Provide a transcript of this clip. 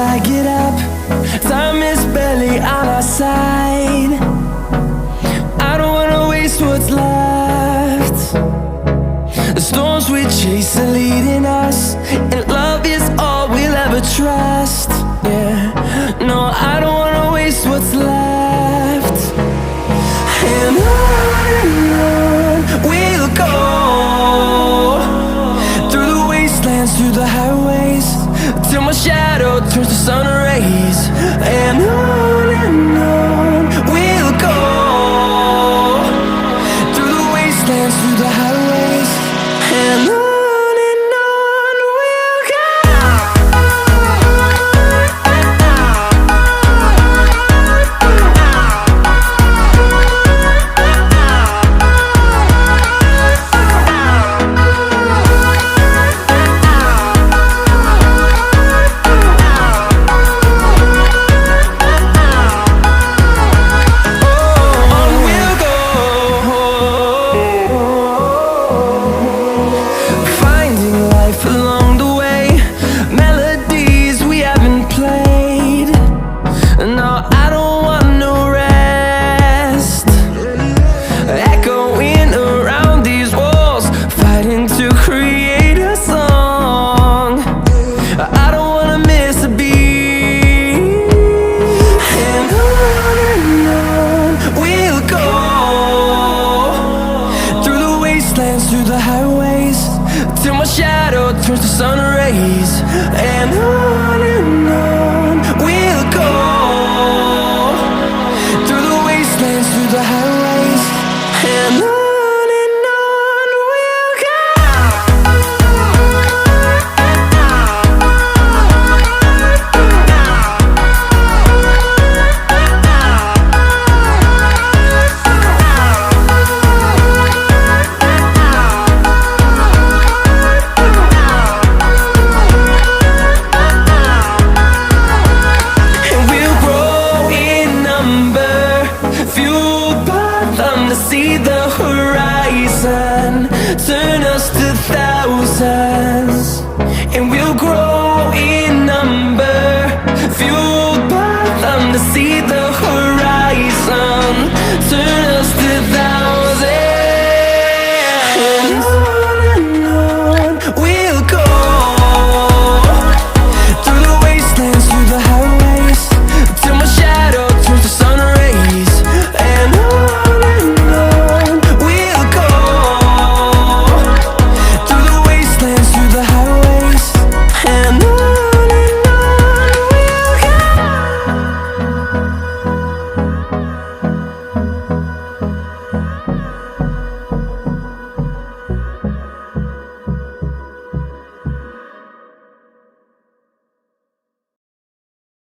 I get up, time is barely on our side. I don't wanna waste what's left. The storms we chase are leading us, and love is all we'll ever trust. Yeah, no, I don't wanna waste what's left. And on we'll go, through the wastelands, through the highways, till my shadow turns to sun rays. And on